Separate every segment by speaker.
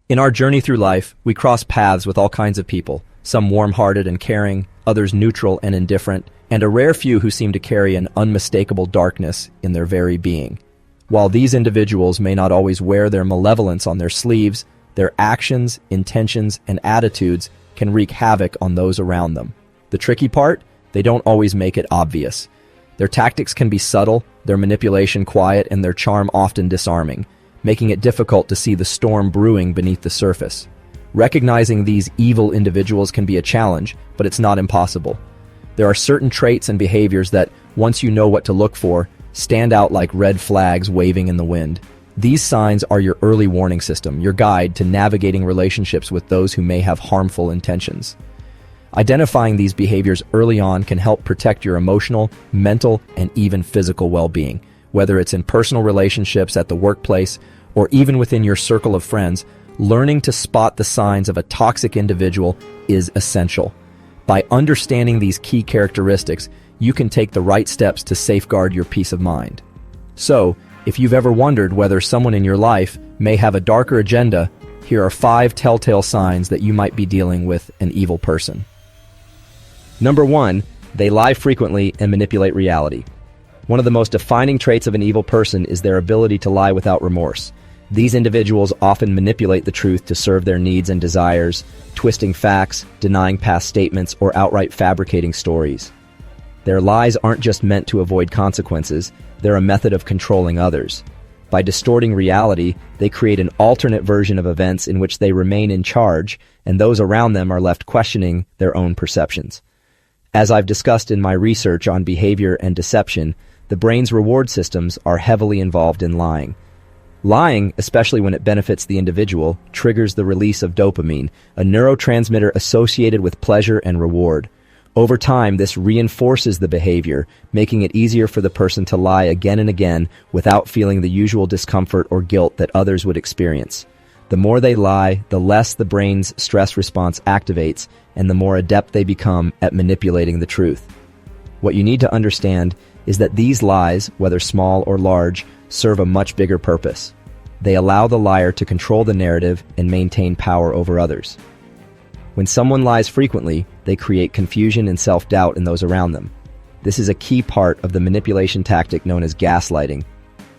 Speaker 1: In our journey through life, we cross paths with all kinds of people, some warm-hearted and caring, others neutral and indifferent, and a rare few who seem to carry an unmistakable darkness in their very being. While these individuals may not always wear their malevolence on their sleeves, their actions, intentions, and attitudes can wreak havoc on those around them. The tricky part? They don't always make it obvious. Their tactics can be subtle, their manipulation quiet, and their charm often disarming, making it difficult to see the storm brewing beneath the surface. Recognizing these evil individuals can be a challenge, but it's not impossible. There are certain traits and behaviors that, once you know what to look for, stand out like red flags waving in the wind. These signs are your early warning system, your guide to navigating relationships with those who may have harmful intentions. Identifying these behaviors early on can help protect your emotional, mental, and even physical well-being, whether it's in personal relationships, at the workplace, or even within your circle of friends. Learning to spot the signs of a toxic individual is essential. By understanding these key characteristics, you can take the right steps to safeguard your peace of mind. So, if you've ever wondered whether someone in your life may have a darker agenda, here are 5 telltale signs that you might be dealing with an evil person. Number 1, they lie frequently and manipulate reality. One of the most defining traits of an evil person is their ability to lie without remorse. These individuals often manipulate the truth to serve their needs and desires, twisting facts, denying past statements, or outright fabricating stories. Their lies aren't just meant to avoid consequences, they're a method of controlling others. By distorting reality, they create an alternate version of events in which they remain in charge, and those around them are left questioning their own perceptions. As I've discussed in my research on behavior and deception, the brain's reward systems are heavily involved in lying. Lying, especially when it benefits the individual, triggers the release of dopamine, a neurotransmitter associated with pleasure and reward. Over time, this reinforces the behavior, making it easier for the person to lie again and again without feeling the usual discomfort or guilt that others would experience. The more they lie, the less the brain's stress response activates, and the more adept they become at manipulating the truth. What you need to understand is that these lies, whether small or large, serve a much bigger purpose. They allow the liar to control the narrative and maintain power over others. When someone lies frequently, they create confusion and self-doubt in those around them. This is a key part of the manipulation tactic known as gaslighting,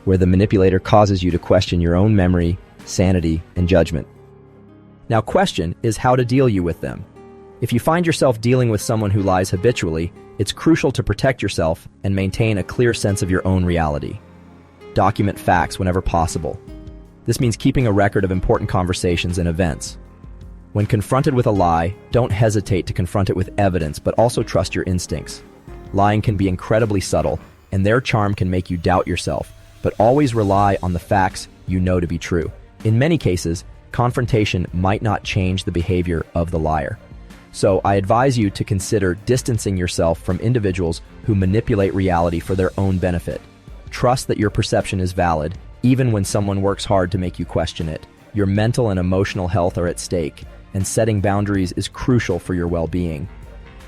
Speaker 1: where the manipulator causes you to question your own memory, sanity, and judgment. Now, question is how to deal with them. If you find yourself dealing with someone who lies habitually, it's crucial to protect yourself and maintain a clear sense of your own reality. Document facts whenever possible. This means keeping a record of important conversations and events. When confronted with a lie, don't hesitate to confront it with evidence, but also trust your instincts. Lying can be incredibly subtle, and their charm can make you doubt yourself, but always rely on the facts you know to be true. In many cases, confrontation might not change the behavior of the liar. So I advise you to consider distancing yourself from individuals who manipulate reality for their own benefit. Trust that your perception is valid, even when someone works hard to make you question it. Your mental and emotional health are at stake, and setting boundaries is crucial for your well-being.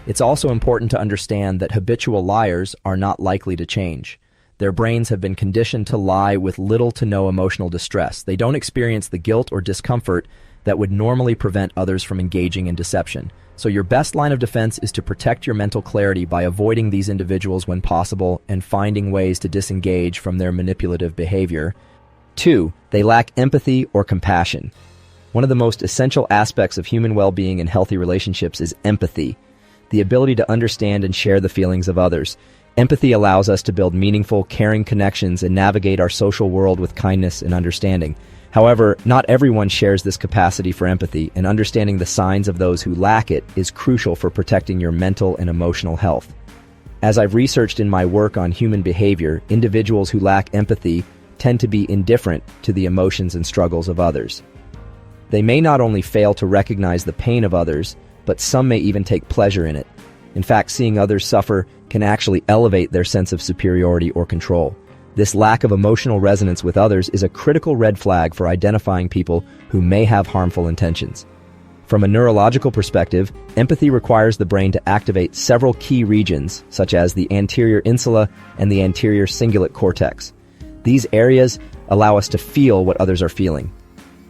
Speaker 1: It's also important to understand that habitual liars are not likely to change. Their brains have been conditioned to lie with little to no emotional distress. They don't experience the guilt or discomfort that would normally prevent others from engaging in deception. So your best line of defense is to protect your mental clarity by avoiding these individuals when possible and finding ways to disengage from their manipulative behavior. 2, they lack empathy or compassion. One of the most essential aspects of human well-being and healthy relationships is empathy, the ability to understand and share the feelings of others. Empathy allows us to build meaningful, caring connections and navigate our social world with kindness and understanding. However, not everyone shares this capacity for empathy, and understanding the signs of those who lack it is crucial for protecting your mental and emotional health. As I've researched in my work on human behavior, individuals who lack empathy tend to be indifferent to the emotions and struggles of others. They may not only fail to recognize the pain of others, but some may even take pleasure in it. In fact, seeing others suffer can actually elevate their sense of superiority or control. This lack of emotional resonance with others is a critical red flag for identifying people who may have harmful intentions. From a neurological perspective, empathy requires the brain to activate several key regions, such as the anterior insula and the anterior cingulate cortex. These areas allow us to feel what others are feeling.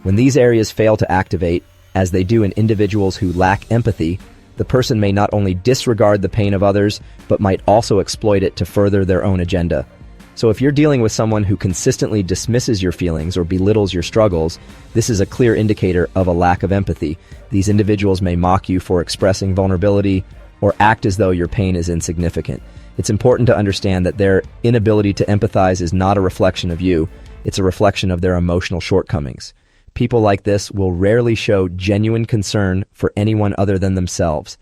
Speaker 1: When these areas fail to activate, as they do in individuals who lack empathy, the person may not only disregard the pain of others, but might also exploit it to further their own agenda. So if you're dealing with someone who consistently dismisses your feelings or belittles your struggles, this is a clear indicator of a lack of empathy. These individuals may mock you for expressing vulnerability or act as though your pain is insignificant. It's important to understand that their inability to empathize is not a reflection of you. It's a reflection of their emotional shortcomings. People like this will rarely show genuine concern for anyone other than themselves.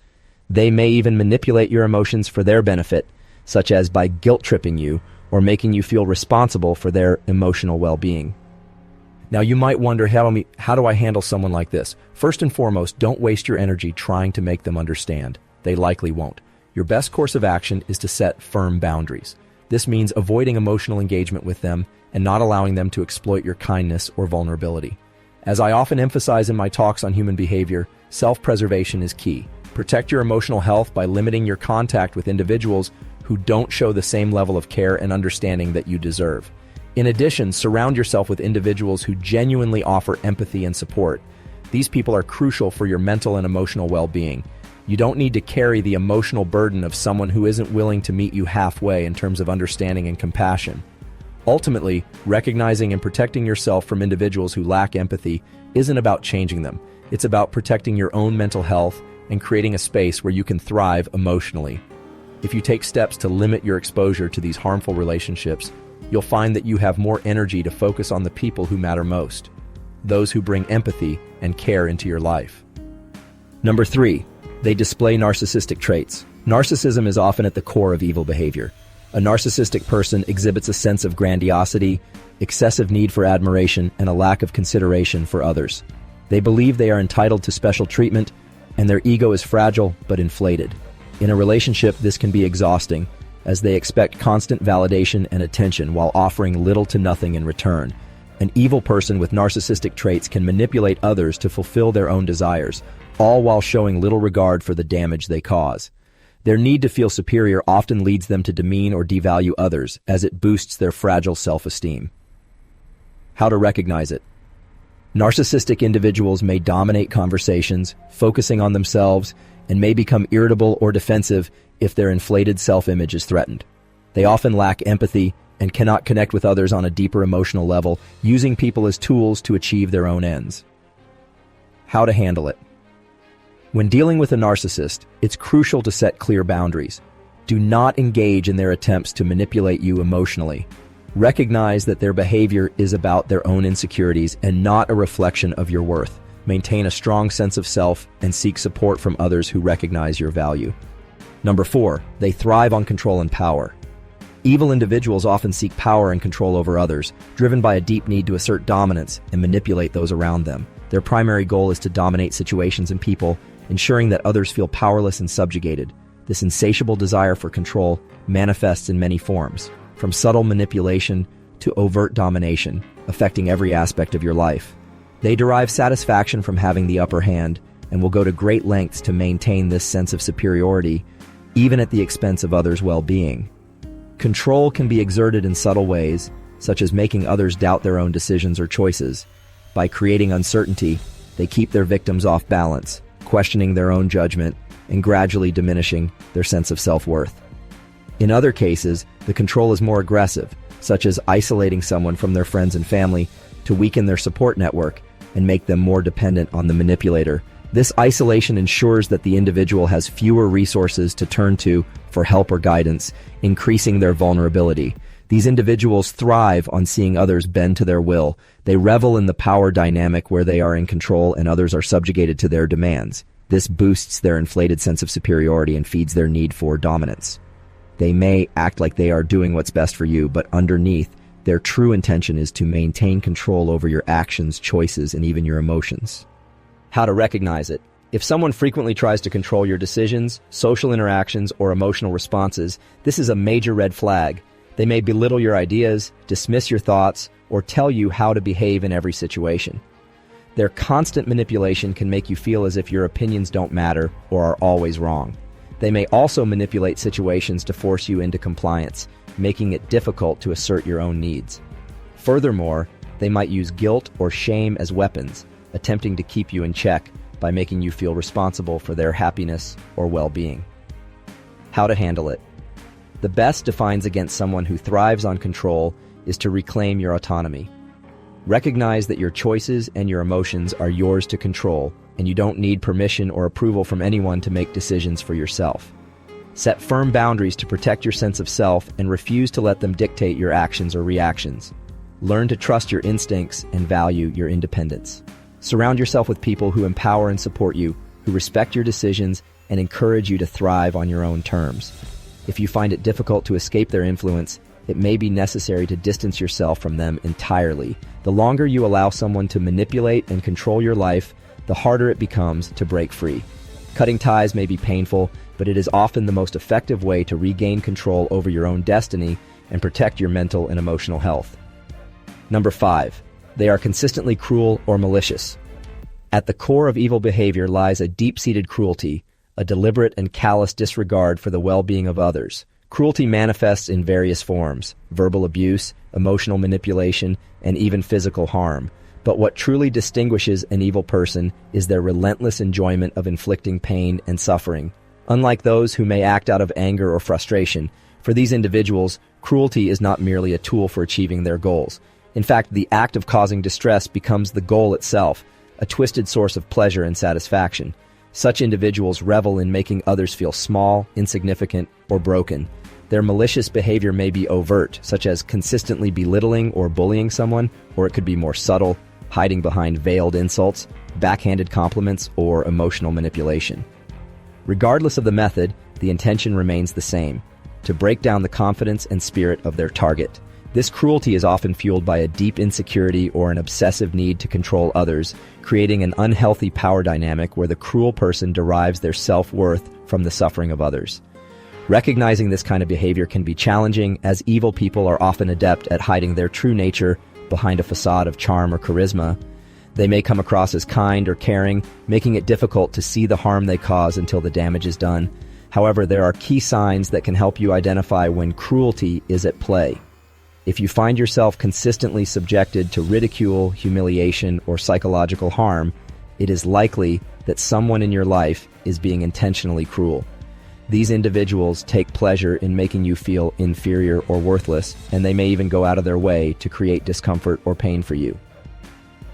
Speaker 1: They may even manipulate your emotions for their benefit, such as by guilt-tripping you or making you feel responsible for their emotional well-being. Now you might wonder, how do I handle someone like this? First and foremost, don't waste your energy trying to make them understand. They likely won't. Your best course of action is to set firm boundaries. This means avoiding emotional engagement with them and not allowing them to exploit your kindness or vulnerability. As I often emphasize in my talks on human behavior, self-preservation is key. Protect your emotional health by limiting your contact with individuals who don't show the same level of care and understanding that you deserve. In addition, surround yourself with individuals who genuinely offer empathy and support. These people are crucial for your mental and emotional well-being. You don't need to carry the emotional burden of someone who isn't willing to meet you halfway in terms of understanding and compassion. Ultimately, recognizing and protecting yourself from individuals who lack empathy isn't about changing them. It's about protecting your own mental health and creating a space where you can thrive emotionally. If you take steps to limit your exposure to these harmful relationships, you'll find that you have more energy to focus on the people who matter most, those who bring empathy and care into your life. Number 3, they display narcissistic traits. Narcissism is often at the core of evil behavior. A narcissistic person exhibits a sense of grandiosity, excessive need for admiration, and a lack of consideration for others. They believe they are entitled to special treatment, and their ego is fragile but inflated. In a relationship, this can be exhausting, as they expect constant validation and attention while offering little to nothing in return. An evil person with narcissistic traits can manipulate others to fulfill their own desires, all while showing little regard for the damage they cause. Their need to feel superior often leads them to demean or devalue others, as it boosts their fragile self-esteem. How to recognize it? Narcissistic individuals may dominate conversations, focusing on themselves, and may become irritable or defensive if their inflated self-image is threatened. They often lack empathy and cannot connect with others on a deeper emotional level, using people as tools to achieve their own ends. How to handle it? When dealing with a narcissist, it's crucial to set clear boundaries. Do not engage in their attempts to manipulate you emotionally. Recognize that their behavior is about their own insecurities and not a reflection of your worth. Maintain a strong sense of self and seek support from others who recognize your value. Number 4, they thrive on control and power. Evil individuals often seek power and control over others, driven by a deep need to assert dominance and manipulate those around them. Their primary goal is to dominate situations and people, ensuring that others feel powerless and subjugated. This insatiable desire for control manifests in many forms, from subtle manipulation to overt domination, affecting every aspect of your life. They derive satisfaction from having the upper hand and will go to great lengths to maintain this sense of superiority, even at the expense of others' well-being. Control can be exerted in subtle ways, such as making others doubt their own decisions or choices. By creating uncertainty, they keep their victims off balance, questioning their own judgment and gradually diminishing their sense of self-worth. In other cases, the control is more aggressive, such as isolating someone from their friends and family to weaken their support network and make them more dependent on the manipulator. This isolation ensures that the individual has fewer resources to turn to for help or guidance, increasing their vulnerability. These individuals thrive on seeing others bend to their will. They revel in the power dynamic where they are in control and others are subjugated to their demands. This boosts their inflated sense of superiority and feeds their need for dominance. They may act like they are doing what's best for you, but underneath, their true intention is to maintain control over your actions, choices, and even your emotions. How to recognize it? If someone frequently tries to control your decisions, social interactions, or emotional responses, this is a major red flag. They may belittle your ideas, dismiss your thoughts, or tell you how to behave in every situation. Their constant manipulation can make you feel as if your opinions don't matter or are always wrong. They may also manipulate situations to force you into compliance, making it difficult to assert your own needs. Furthermore, They might use guilt or shame as weapons, attempting to keep you in check by making you feel responsible for their happiness or well-being. How to handle it. The best defense against someone who thrives on control is to reclaim your autonomy. Recognize that your choices and your emotions are yours to control, and you don't need permission or approval from anyone to make decisions for yourself. Set firm boundaries to protect your sense of self and refuse to let them dictate your actions or reactions. Learn to trust your instincts and value your independence. Surround yourself with people who empower and support you, who respect your decisions and encourage you to thrive on your own terms. If you find it difficult to escape their influence, it may be necessary to distance yourself from them entirely. The longer you allow someone to manipulate and control your life, the harder it becomes to break free. Cutting ties may be painful, but it is often the most effective way to regain control over your own destiny and protect your mental and emotional health. Number 5. They are consistently cruel or malicious. At the core of evil behavior lies a deep-seated cruelty, a deliberate and callous disregard for the well-being of others. Cruelty manifests in various forms: verbal abuse, emotional manipulation, and even physical harm. But what truly distinguishes an evil person is their relentless enjoyment of inflicting pain and suffering. Unlike those who may act out of anger or frustration, for these individuals, cruelty is not merely a tool for achieving their goals. In fact, the act of causing distress becomes the goal itself, a twisted source of pleasure and satisfaction. Such individuals revel in making others feel small, insignificant, or broken. Their malicious behavior may be overt, such as consistently belittling or bullying someone, or it could be more subtle, hiding behind veiled insults, backhanded compliments, or emotional manipulation. Regardless of the method, the intention remains the same: to break down the confidence and spirit of their target. This cruelty is often fueled by a deep insecurity or an obsessive need to control others, creating an unhealthy power dynamic where the cruel person derives their self-worth from the suffering of others. Recognizing this kind of behavior can be challenging, as evil people are often adept at hiding their true nature behind a facade of charm or charisma. They may come across as kind or caring, making it difficult to see the harm they cause until the damage is done. However, there are key signs that can help you identify when cruelty is at play. If you find yourself consistently subjected to ridicule, humiliation, or psychological harm, it is likely that someone in your life is being intentionally cruel. These individuals take pleasure in making you feel inferior or worthless, and they may even go out of their way to create discomfort or pain for you.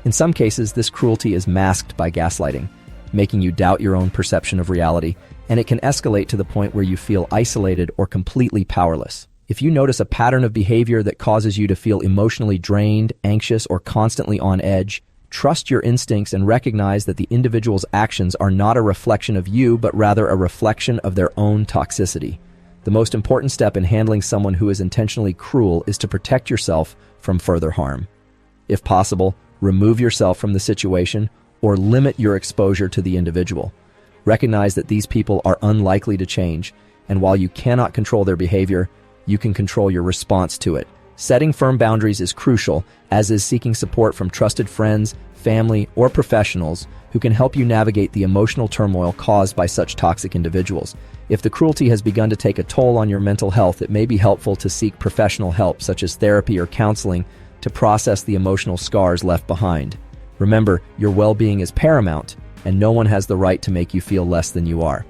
Speaker 1: In some cases, this cruelty is masked by gaslighting, making you doubt your own perception of reality, and it can escalate to the point where you feel isolated or completely powerless. If you notice a pattern of behavior that causes you to feel emotionally drained, anxious, or constantly on edge, trust your instincts and recognize that the individual's actions are not a reflection of you, but rather a reflection of their own toxicity. The most important step in handling someone who is intentionally cruel is to protect yourself from further harm. If possible, remove yourself from the situation or limit your exposure to the individual. Recognize that these people are unlikely to change, and while you cannot control their behavior, you can control your response to it. Setting firm boundaries is crucial, as is seeking support from trusted friends, family, or professionals who can help you navigate the emotional turmoil caused by such toxic individuals. If the cruelty has begun to take a toll on your mental health, it may be helpful to seek professional help, such as therapy or counseling, to process the emotional scars left behind. Remember, your well-being is paramount, and no one has the right to make you feel less than you are.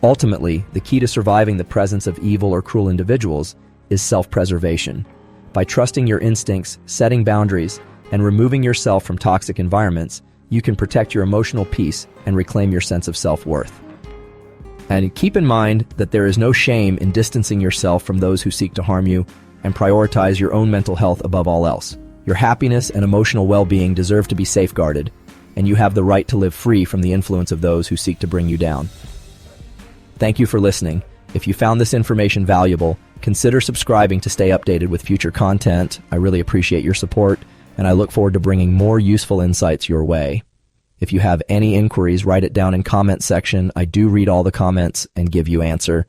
Speaker 1: Ultimately, the key to surviving the presence of evil or cruel individuals is self-preservation. By trusting your instincts, setting boundaries, and removing yourself from toxic environments, you can protect your emotional peace and reclaim your sense of self-worth. And keep in mind that there is no shame in distancing yourself from those who seek to harm you, and prioritize your own mental health above all else. Your happiness and emotional well-being deserve to be safeguarded, and you have the right to live free from the influence of those who seek to bring you down. Thank you for listening. If you found this information valuable, consider subscribing to stay updated with future content. I really appreciate your support, and I look forward to bringing more useful insights your way. If you have any inquiries, write it down in comment section. I do read all the comments and give you answer.